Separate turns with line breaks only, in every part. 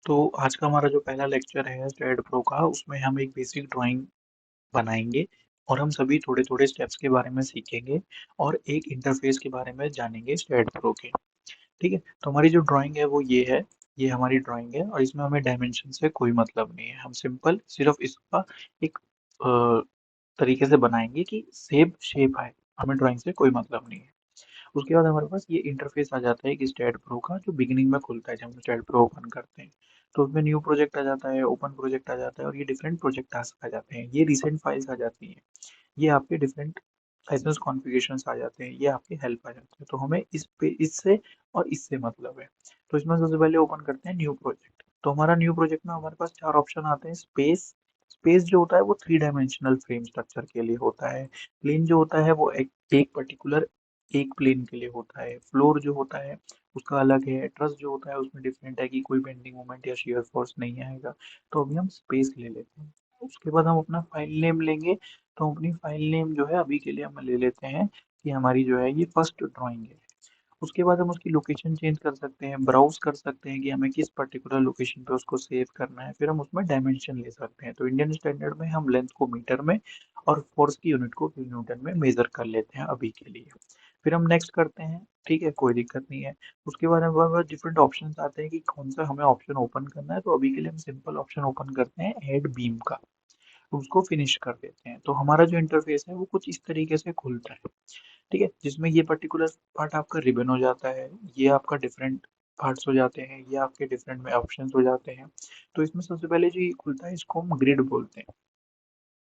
तो आज का हमारा जो पहला लेक्चर है स्टेड प्रो का, उसमें हम एक बेसिक ड्राइंग बनाएंगे और हम सभी थोड़े-थोड़े स्टेप्स के बारे में सीखेंगे और एक इंटरफेस के बारे में जानेंगे स्टेड प्रो के। ठीक है? तो हमारी जो ड्राइंग है वो ये है, ये हमारी ड्राइंग है और इसमें हमें डायमेंशन से कोई मतलब नहीं है। हम सिंपल सिर्फ इसका एक तरीके से बनाएंगे कि शेप शेप आए, हमें ड्राइंग से कोई मतलब नहीं है। उसके बाद हमारे पास ये इंटरफेस आ जाता है कि स्टेड प्रो का, जो बिगिनिंग में खुलता है जब हम स्टेड प्रो ओपन करते हैं। तो उसमें न्यू प्रोजेक्ट आ जाता है, ओपन प्रोजेक्ट आ जाता है और ये डिफरेंट प्रोजेक्ट टास्क आ जाते हैं, ये रिसेंट फाइल्स आ जाती हैं, ये आपके डिफरेंट लाइसेंस कॉन्फ़िगरेशंस आ जाते हैं, ये आपके हेल्प आ जाते हैं। तो हमें इस पे इससे और इससे मतलब है। तो इसमें सबसे पहले ओपन करते हैं न्यू प्रोजेक्ट। तो हमारा न्यू प्रोजेक्ट में हमारे पास 4 ऑप्शन आते हैं। स्पेस, स्पेस जो होता है वो 3 डायमेंशनल फ्रेम स्ट्रक्चर के लिए होता है। प्लेन जो होता है वो एक पर्टिकुलर एक प्लेन के लिए होता है। फ्लोर जो होता है उसका अलग है। ट्रस जो होता है उसमें डिफरेंट है कि कोई बेंडिंग मोमेंट या शियर फोर्स नहीं आएगा। तो अभी हम स्पेस ले लेते हैं। उसके बाद हम अपना फाइल नेम लेंगे। तो अपनी फाइल नेम जो है अभी के लिए हम ले लेते हैं कि हमारी जो है ये फर्स्ट ड्राइंग है। उसके बाद हम उसकी लोकेशन चेंज कर सकते हैं, ब्राउज़ कर सकते हैं कि हमें किस पर्टिकुलर लोकेशन पे उसको सेव करना है। फिर हम उसमें डायमेंशन ले सकते हैं। तो इंडियन स्टैंडर्ड में हम लेंथ को मीटर में और फोर्स की यूनिट को किलोन्यूटन में मेज़र कर लेते हैं अभी के लिए। फिर हम नेक्स्ट करते हैं, ठीक है, कोई दिक्कत नहीं है। उसके बाद हमारे पास डिफरेंट ऑप्शंस आते हैं कि कौन सा हमें ऑप्शन ओपन करना है। तो अभी के लिए हम सिंपल ऑप्शन ओपन करते हैं ऐड बीम का, उसको फिनिश कर देते हैं। तो हमारा जो इंटरफेस है वो कुछ इस तरीके से खुलता है। ठीक है, जिसमें ये पर्टिकुलर पार्ट आपका रिबन हो जाता है, ये आपका डिफरेंट पार्ट्स हो जाते हैं, ये आपके डिफरेंट में ऑप्शंस हो जाते हैं। तो इसमें सबसे पहले जो ये खुलता है इसको हम ग्रिड बोलते हैं।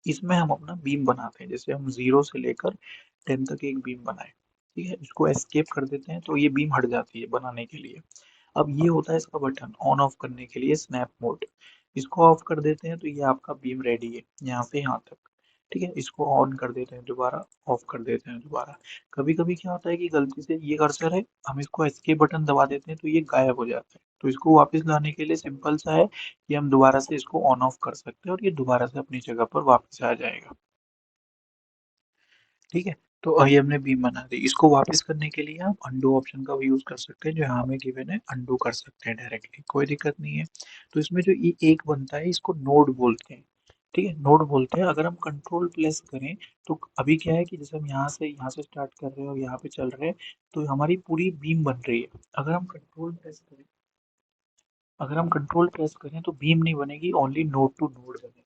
इसमें हम अपना बीम बनाते हैं, जैसे हम 0 से लेकर 10 तक एक बीम बनाए। ठीक है, इसको एस्केप कर देते हैं तो ये बीम हट जाती है बनाने के लिए। अब ये होता है इसका बटन ऑन ऑफ करने के लिए, स्नैप मोड। इसको ऑफ कर देते हैं तो ये आपका बीम रेडी है यहाँ से यहाँ तक। ठीक है, इसको ऑन कर देते हैं दोबारा, ऑफ कर देते हैं दोबारा। कभी कभी क्या होता है कि गलती से ये कर्सर है, हम इसको एस्केप बटन दबा देते हैं तो ये गायब हो जाता है। तो इसको वापस लाने के लिए सिंपल सा है कि हम दोबारा से इसको ऑन ऑफ कर सकते हैं और ये दोबारा से अपनी जगह पर वापस आ जाएगा। ठीक है, तो ये हमने बीम बना दी। इसको वापस करने के लिए हम अंडू ऑप्शन का भी यूज कर सकते हैं, जो यहाँ हमें गिवन है, अंडू कर सकते हैं डायरेक्टली, कोई दिक्कत नहीं है। तो इसमें जो ये एक बनता है इसको नोड बोलते हैं। ठीक है, नोड बोलते हैं। अगर हम कंट्रोल प्लेस करें तो अभी क्या है कि जैसे हम यहाँ से स्टार्ट कर रहे हैं और यहाँ पे चल रहे हैं, तो हमारी पूरी बीम बन रही है। अगर हम कंट्रोल प्रेस करें तो बीम नहीं बनेगी, ओनली नोड टू नोड बनेगी।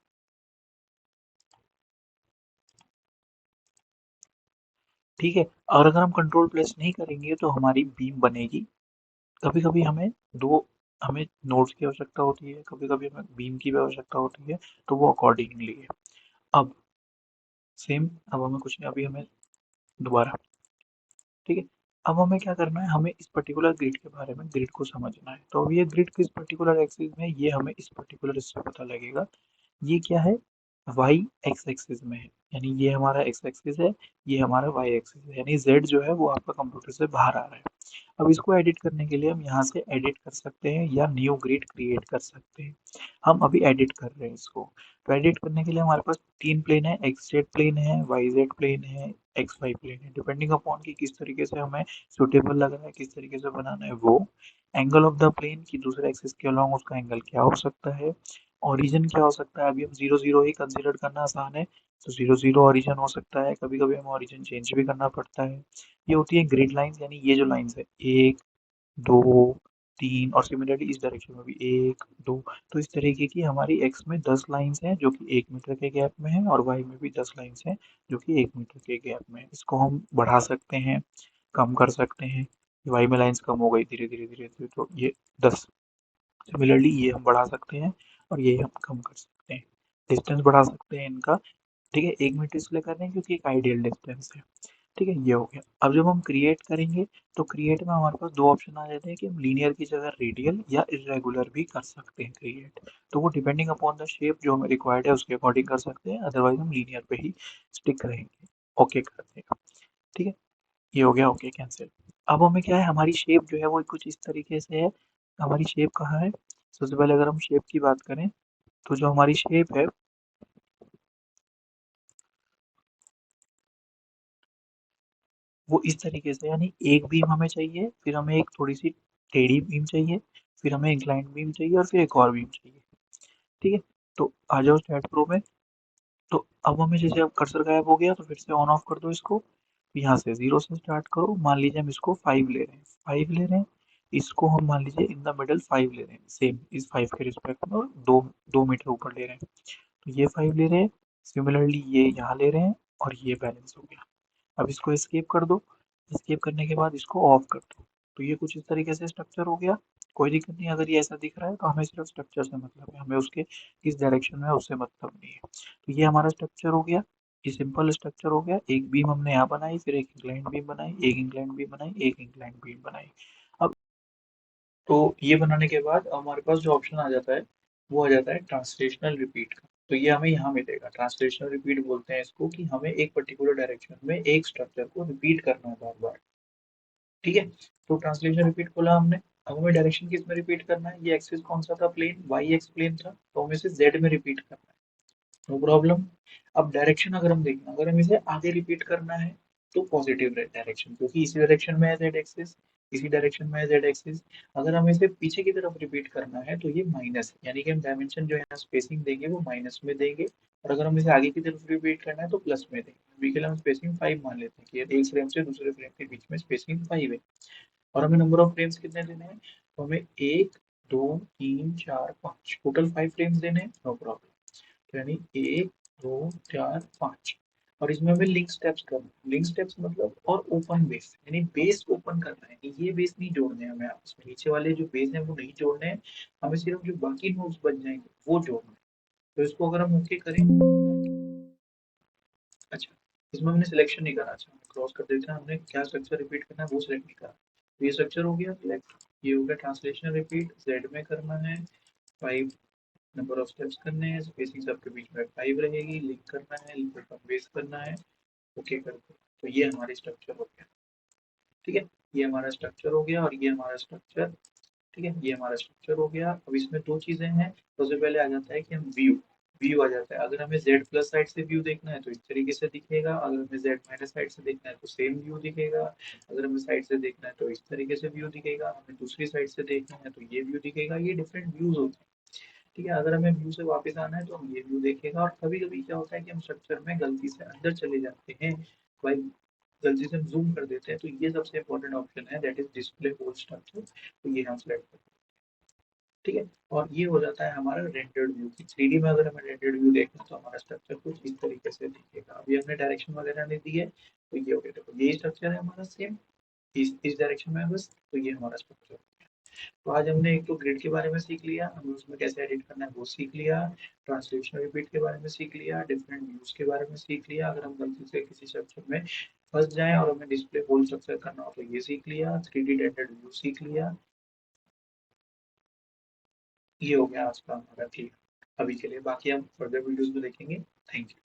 ठीक है, और अगर हम कंट्रोल प्रेस नहीं करेंगे तो हमारी बीम बनेगी। कभी कभी हमें नोड्स की आवश्यकता होती है, कभी कभी हमें बीम की भी आवश्यकता होती है। तो वो अकॉर्डिंगली है। अब सेम, अब हमें कुछ नहीं, अभी हमें दोबारा, ठीक है, अब हमें क्या करना है, हमें इस पर्टिकुलर ग्रिड के बारे में, ग्रिड को समझना है। तो अब ये ग्रिड किस पर्टिकुलर एक्सिस में है ये हमें इस पर्टिकुलर इससे पता लगेगा। ये क्या है, वाई एक्स एक्सिस में है, यानी ये हमारा एक्स एक्सिस है, ये हमारा वाई एक्सिस है, यानी जेड जो है वो आपका कंप्यूटर से बाहर आ रहा है। अब इसको एडिट करने के लिए हम यहाँ से एडिट कर सकते हैं या न्यू ग्रिड क्रिएट कर सकते हैं। हम अभी एडिट कर रहे हैं इसको। तो एडिट करने के लिए हमारे पास 3 प्लेन है, एक्स जेड प्लेन है, वाई जेड प्लेन है, एक्स वाई प्लेन है। डिपेंडिंग अपॉन कि किस तरीके से हमें सुटेबल लग रहा है, किस तरीके से बनाना है वो। एंगल ऑफ द प्लेन की दूसरे एक्सिस के अलॉन्ग उसका एंगल क्या हो सकता है, ओरिजिन क्या हो सकता है। अभी हम 0 0 ही कंसिडर करना आसान है, तो 0 0 ओरिजिन हो सकता है। कभी कभी हमें ओरिजिन चेंज भी करना पड़ता है। ये होती है ग्रिड लाइंस, यानी ये जो लाइंस है 1 2 3, और सिमिलरली इस डायरेक्शन में भी 1 2। तो इस तरीके की हमारी एक्स में 10 लाइंस हैं जो कि 1 मीटर के गैप में है, और वाई में भी 10 लाइंस हैं जो कि 1 मीटर के गैप में है। इसको हम बढ़ा सकते हैं, कम कर सकते हैं। वाई में लाइंस कम हो गई धीरे धीरे धीरे धीरे, तो ये 10। सिमिलरली ये हम बढ़ा सकते हैं और ये हम कम कर सकते हैं। डिस्टेंस बढ़ा सकते हैं इनका। ठीक है, 1 मीटर इसलिए कर रहे हैं क्योंकि एक आइडियल डिस्टेंस है। ठीक है, ये हो गया। अब जब हम क्रिएट करेंगे तो क्रिएट में हमारे पास 2 ऑप्शन आ जाते हैं कि हम लीनियर की जगह रेडियल या इरेगुलर भी कर सकते हैं क्रिएट। तो वो डिपेंडिंग अपॉन द शेप जो हमें रिक्वायर्ड है उसके अकॉर्डिंग कर सकते हैं, अदरवाइज हम लीनियर पे ही स्टिक रहेंगे। ओके करते हैं। ठीक है, ये हो गया ओके कैंसिल। अब हमें क्या है, हमारी शेप जो है वो कुछ इस तरीके से है। हमारी शेप कहाँ है, सबसे पहले अगर हम शेप की बात करें तो जो हमारी शेप है वो इस तरीके से, यानी एक बीम हमें चाहिए, फिर हमें एक थोड़ी सी टेढ़ी बीम चाहिए, फिर हमें इंक्लाइंड बीम चाहिए और फिर एक और बीम चाहिए। ठीक है, तो आ जाओ स्टैट प्रो में। तो अब हमें जैसे अब कर्सर गायब हो गया तो फिर से ऑन ऑफ कर दो इसको। यहाँ से 0 से स्टार्ट करो। मान लीजिए हम इसको 5 ले रहे हैं, 5 ले रहे हैं। इसको हम मान लीजिए इन द मिडल 5 ले रहे हैं, सेम इस 5 के रिस्पेक्ट में, और 2 मीटर ऊपर ले रहे हैं। तो ये 5 ले रहे हैं, सिमिलरली ये यहाँ ले रहे हैं, और ये बैलेंस हो गया। अब इसको एस्केप कर दो। एस्केप करने के बाद इसको ऑफ कर दो। तो ये कुछ इस तरीके से स्ट्रक्चर हो गया। कोई दिक्कत नहीं, अगर ये ऐसा दिख रहा है तो हमें सिर्फ स्ट्रक्चर से मतलब है, हमें उसके किस डायरेक्शन में है उससे मतलब नहीं है। तो ये हमारा स्ट्रक्चर हो गया। ये सिंपल स्ट्रक्चर हो गया। एक बीम हमने यहाँ बनाई, फिर एक इंक्लाइंड बीम बनाई, एक इंक्लाइंड बीम बनाई, एक इंक्लाइंड बीम बनाई। अब तो ये बनाने के बाद हमारे पास जो ऑप्शन आ जाता है वो आ जाता है ट्रांसलेशनल रिपीट का। तो ये हमें यहाँ मिलेगा। ट्रांसलेशनल रिपीट बोलते हैं इसको, कि हमें एक पर्टिकुलर डायरेक्शन में एक स्ट्रक्चर को रिपीट करना है बार बार। ठीक है, तो ट्रांसलेशन रिपीट खोला हमने। अब हमें डायरेक्शन किस में रिपीट करना है, ये एक्सिस कौन सा था, प्लेन वाई एक्स प्लेन था, तो हमें इसे जेड में रिपीट करना है। No problem. अब डायरेक्शन अगर हम देखें, अगर हम इसे आगे रिपीट करना है तो पॉजिटिव डायरेक्शन, क्योंकि इसी डायरेक्शन में है जेड एक्सिस, इसी डायरेक्शन में है जेड एक्सिस। अगर हमें इसे पीछे की तरफ रिपीट करना है तो ये माइनस, यानी कि हम डायमेंशन जो है स्पेसिंग देंगे वो माइनस में देंगे। और अगर हम इसे आगे की तरफ रिपीट करना है तो प्लस में देंगे। अभी के लिए हम स्पेसिंग 5 मान लेते हैं कि एक फ्रेम से दूसरे फ्रेम के बीच में स्पेसिंग 5 है। और हमें नंबर ऑफ फ्रेम्स कितने देने हैं, तो हमें 1 2 3 4 5 टोटल 5 फ्रेम्स देने हैं। No problem. यानी 1 2 4 5। और इसमें हमें लिंक स्टेप्स करना है। लिंक स्टेप्स मतलब और ओपन बेस, यानी बेस ओपन करना है। ये बेस नहीं जोड़ने हैं हमें आपस में, नीचे वाले जो बेस हैं वो नहीं जोड़ने हैं। हमें सिर्फ जो बाकी नोड्स बच जाएंगे वो जोड़ने हैं। तो इसको अगर हम ओके करें, अच्छा, इसमें हमने सिलेक्शन नहीं करा। अच्छा, क्रॉस कर देते हैं, हमने क्या स्ट्रक्चर रिपीट करना है वो सिलेक्ट नहीं करा। तो ये स्ट्रक्चर हो गया सिलेक्ट। ये हो गया ट्रांसलेशन रिपीट, जेड में करना है। 5 नंबर ऑफ स्टेप्स करने हैं, स्पेसिंग सबके बीच में 5 रहेगी। लिंक करना है, लिंक पर बेस करना है, ओके कर दो। तो ये हमारी स्ट्रक्चर हो गया। ठीक है, ये हमारा स्ट्रक्चर हो गया, और ये हमारा स्ट्रक्चर। ठीक है, ये हमारा स्ट्रक्चर हो गया। अब इसमें दो चीजें हैं। सबसे पहले आ जाता है कि हम व्यू, व्यू आ जाता है। अगर हमें z प्लस साइड से व्यू देखना है तो इस तरीके से दिखेगा। अगर हमें z माइनस साइड से देखना है तो सेम व्यू दिखेगा। अगर हमें साइड से देखना है तो इस तरीके से व्यू दिखेगा। हमें दूसरी साइड से देखना है तो ये व्यू दिखेगा। ये डिफरेंट व्यूज होते हैं। ठीक है, अगर हमें व्यू से वापस आना है तो हम ये व्यू देखेगा। और कभी कभी क्या होता है कि हम स्ट्रक्चर में गलती से अंदर चले जाते हैं, भाई गलती से हम जूम कर देते हैं, तो ये सबसे इंपॉर्टेंट ऑप्शन है, that is display whole structure. तो ये हम सेलेक्ट करते हैं। ठीक है, और ये हो जाता है हमारा रेंडर्ड व्यू। 3D में अगर हमें रेंडर्ड व्यू देखना है तो हमारा स्ट्रक्चर कुछ इस तरीके से दिखेगा। अभी हमने डायरेक्शन वगैरह नहीं दी है, तो ये हो गया। देखो ये स्ट्रक्चर है हमारा सेम, इस डायरेक्शन में है बस। तो ये हमारा स्ट्रक्चर। तो आज हमने एक तो ग्रिड के बारे में सीख लिया, हमें उसमें कैसे एडिट करना है वो सीख लिया। ट्रांसलेशनल रिपीट के बारे में सीख लिया, डिफरेंट व्यूज के बारे में सीख लिया। अगर हम गलती से किसी स्ट्रक्चर में फंस जाए और हमें डिस्प्ले होल स्ट्रक्चर करना हो तो ये सीख लिया। 3D रेंडर्ड व्यू सीख लिया। ये हो गया आज का हमारा ठीक। अभी के लिए बाकी हम फर्दर वीडियोस में देखेंगे। Thank you.